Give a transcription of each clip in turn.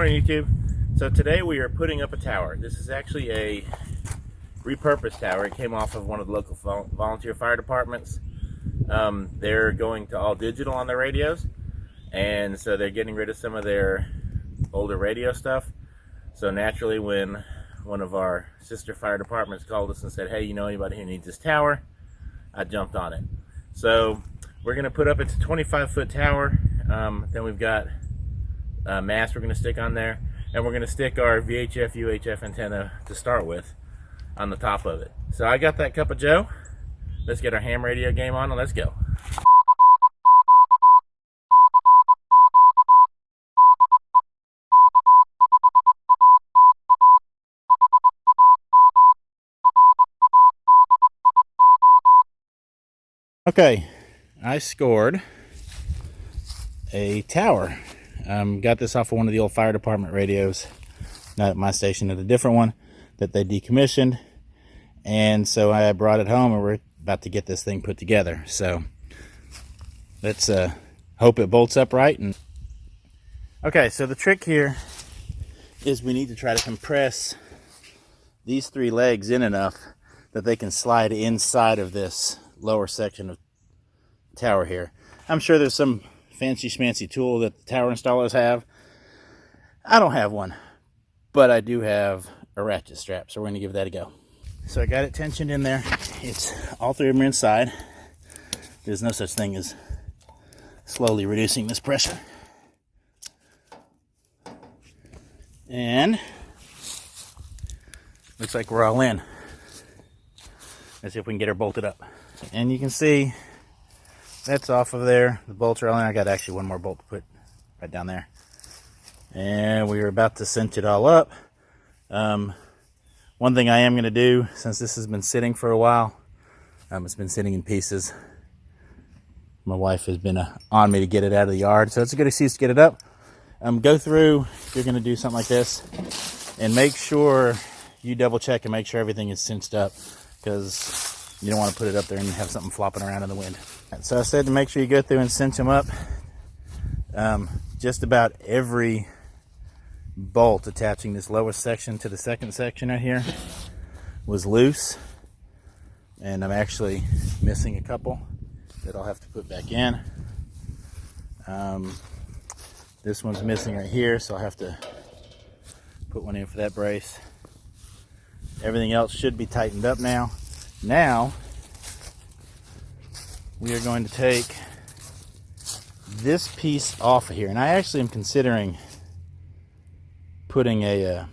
morning, YouTube. So today we are putting up a tower. This is actually a repurposed tower. It came off of one of the local volunteer fire departments. They're going to all digital on their radios, and so they're getting rid of some of their older radio stuff. So naturally, when one of our sister fire departments called us and said, hey, you know anybody who needs this tower, I jumped on it. So we're going to put up, it's a 25-foot tower. Then we've got a mast we're going to stick on there, and we're going to stick our VHF UHF antenna to start with on the top of it. So I got that cup of joe. Let's get our ham radio game on and let's go. Okay, I scored a tower. Got this off of one of the old fire department radios, not at my station, at a different one that they decommissioned. And so I brought it home and we're about to get this thing put together. So let's hope it bolts up right. And okay, so the trick here is we need to try to compress these three legs in enough that they can slide inside of this lower section of tower here. I'm sure there's some fancy schmancy tool that the tower installers have. I don't have one, but I do have a ratchet strap, so we're going to give that a go. So I got it tensioned in there. It's all three of them are inside. There's no such thing as slowly reducing this pressure. And looks like we're all in. Let's see if we can get her bolted up. And you can see that's off of there. The bolts are all in. I got actually one more bolt to put right down there. And we are about to cinch it all up. One thing I am going to do, since this has been sitting for a while, it's been sitting in pieces. My wife has been on me to get it out of the yard, so it's a good excuse to get it up. Go through, if you're going to do something like this, and make sure you double check and make sure everything is cinched up, because you don't want to put it up there and have something flopping around in the wind. So I said to make sure you go through and cinch them up. Just about every bolt attaching this lowest section to the second section right here was loose. And I'm actually missing a couple that I'll have to put back in. This one's missing right here, so I'll have to put one in for that brace. Everything else should be tightened up now. Now, we are going to take this piece off of here. And I actually am considering putting a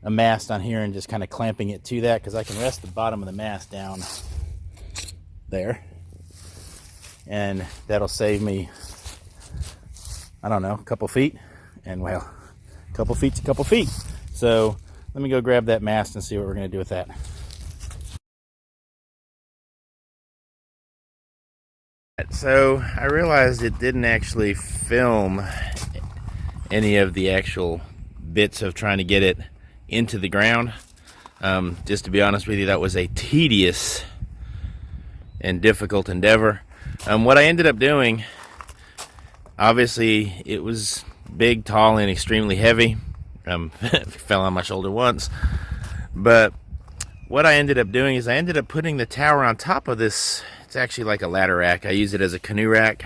mast on here and just kind of clamping it to that, because I can rest the bottom of the mast down there. And that'll save me, I don't know, a couple feet. And well, a couple feet's a couple feet. So let me go grab that mast and see what we're going to do with that. So I realized it didn't actually film any of the actual bits of trying to get it into the ground. Just to be honest with you, that was a tedious and difficult endeavor. What I ended up doing, obviously it was big, tall, and extremely heavy. Fell on my shoulder once. But what I ended up doing is I ended up putting the tower on top of this. It's actually like a ladder rack. I use it as a canoe rack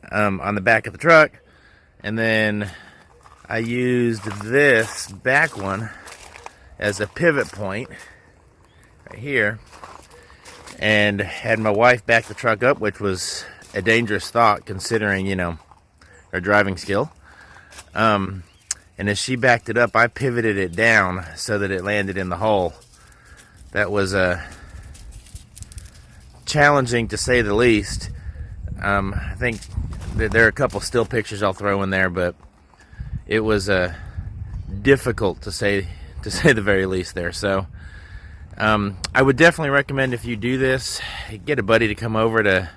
on the back of the truck. And then I used this back one as a pivot point right here. And had my wife back the truck up, which was a dangerous thought considering, you know, her driving skill. And as she backed it up, I pivoted it down so that it landed in the hole. That was challenging to say the least. I think that there are a couple still pictures I'll throw in there, but it was difficult to say the very least there. So I would definitely recommend, if you do this, get a buddy to come over to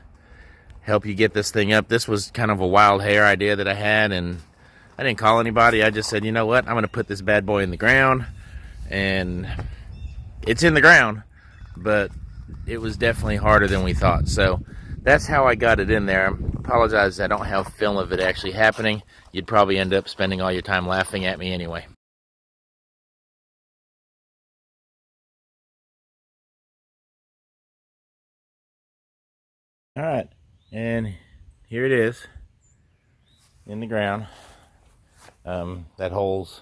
help you get this thing up. This was kind of a wild hair idea that I had, and I didn't call anybody. I just said, you know what, I'm going to put this bad boy in the ground. And it's in the ground, but it was definitely harder than we thought. So that's how I got it in there. I'm apologize, I don't have film of it actually happening. You'd probably end up spending all your time laughing at me anyway. All right, and here it is in the ground. That hole's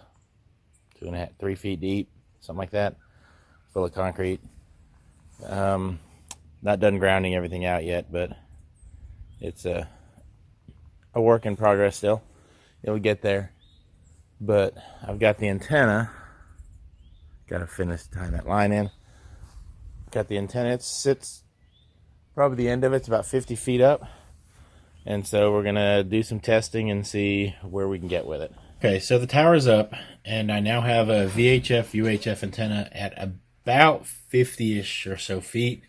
2.5, 3 feet deep, something like that, full of concrete. Not done grounding everything out yet, but it's a work in progress still. It'll get there. But I've got the antenna. Got to finish tying that line in. Got the antenna. It sits, probably the end of it's about 50 feet up. And so we're going to do some testing and see where we can get with it. Okay, so the tower's up, and I now have a VHF, UHF antenna at about 50-ish or so feet.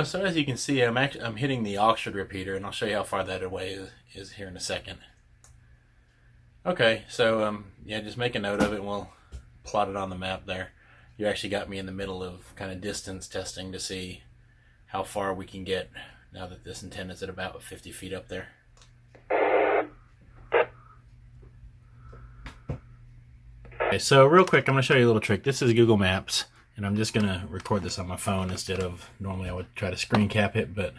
So as you can see, I'm hitting the Oxford repeater, and I'll show you how far that away is here in a second. Okay, so yeah, just make a note of it, and we'll plot it on the map there. You actually got me in the middle of kind of distance testing to see how far we can get now that this antenna's at about 50 feet up there. Okay, so real quick, I'm going to show you a little trick. This is Google Maps, and I'm just going to record this on my phone instead of, normally I would try to screen cap it, but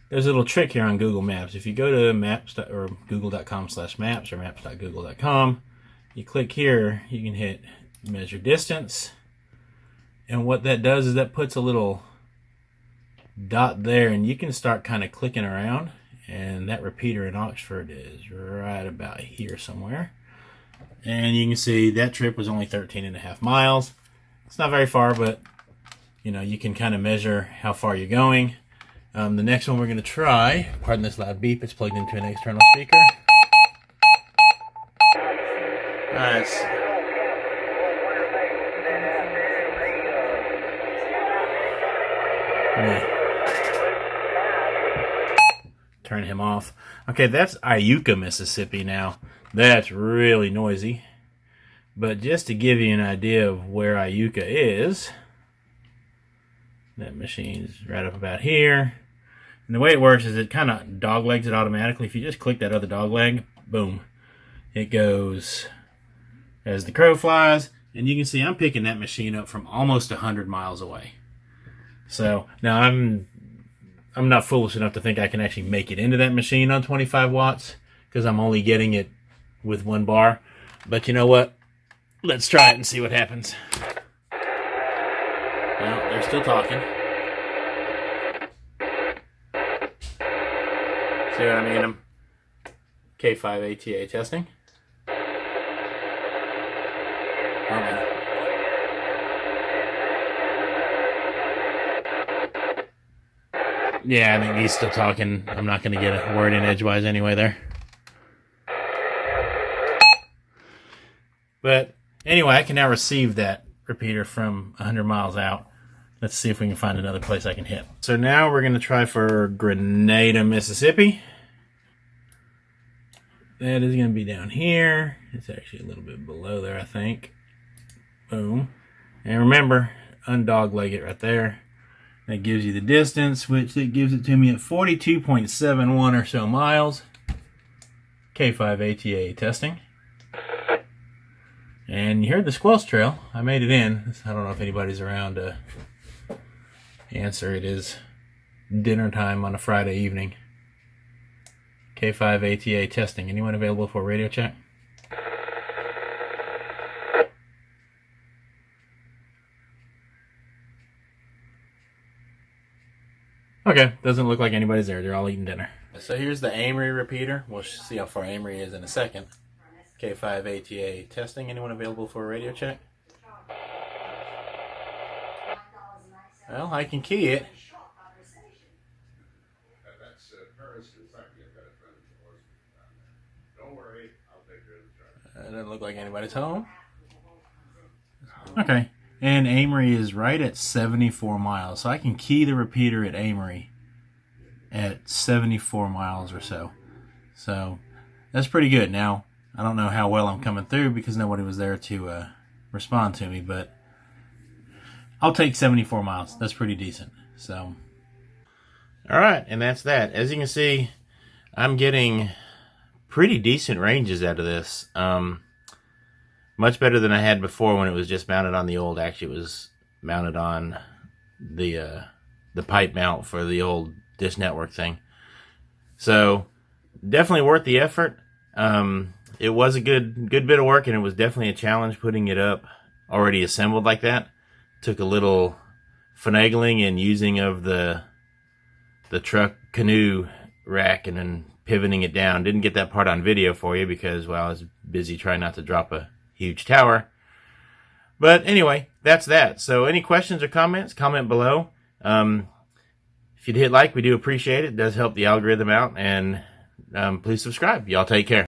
there's a little trick here on Google Maps. If you go to maps or google.com/maps or maps.google.com, you click here, you can hit measure distance, and what that does is that puts a little dot there, and you can start kind of clicking around, and that repeater in Oxford is right about here somewhere. And you can see that trip was only 13.5 miles. It's not very far, but you know, you can kind of measure how far you're going. The next one we're going to try, pardon this loud beep, it's plugged into an external speaker. Alright. Turn him off. Okay, that's Iuka, Mississippi now. That's really noisy. But just to give you an idea of where Iuka is, that machine's right up about here. And the way it works is it kind of doglegs it automatically. If you just click that other dogleg, boom, it goes as the crow flies. And you can see I'm picking that machine up from almost 100 miles away. So now I'm not foolish enough to think I can actually make it into that machine on 25 watts because I'm only getting it with one bar. But you know what? Let's try it and see what happens. Well, they're still talking. See what I mean? I'm K5 ATA testing. Okay. Yeah, I think he's still talking. I'm not going to get a word in edgewise anyway there. But anyway, I can now receive that repeater from 100 miles out. Let's see if we can find another place I can hit. So now we're going to try for Grenada, Mississippi. That is going to be down here. It's actually a little bit below there, I think. Boom. And remember, undogleg it right there. That gives you the distance, which it gives it to me at 42.71 or so miles. K5 ATA testing. And you heard the squelch trail. I made it in. I don't know if anybody's around to answer. It is dinner time on a Friday evening. K5 ATA testing. Anyone available for a radio check? Okay, doesn't look like anybody's there. They're all eating dinner. So here's the Amory repeater. We'll see how far Amory is in a second. K5 ATA testing. Anyone available for a radio check? Well, I can key it. It doesn't look like anybody's home. Okay, and Amory is right at 74 miles. So I can key the repeater at Amory at 74 miles or so. So that's pretty good. Now, I don't know how well I'm coming through because nobody was there to respond to me, but I'll take 74 miles. That's pretty decent. So, all right, and that's that. As you can see, I'm getting pretty decent ranges out of this. Much better than I had before when it was just mounted on the old. Actually, it was mounted on the pipe mount for the old Dish Network thing. So definitely worth the effort. It was a good bit of work, and it was definitely a challenge putting it up already assembled like that. Took a little finagling and using of the truck canoe rack and then pivoting it down. Didn't get that part on video for you because, well, I was busy trying not to drop a huge tower. But anyway, that's that. So any questions or comments, comment below. If you'd hit like, we do appreciate it. It does help the algorithm out. And please subscribe. Y'all take care.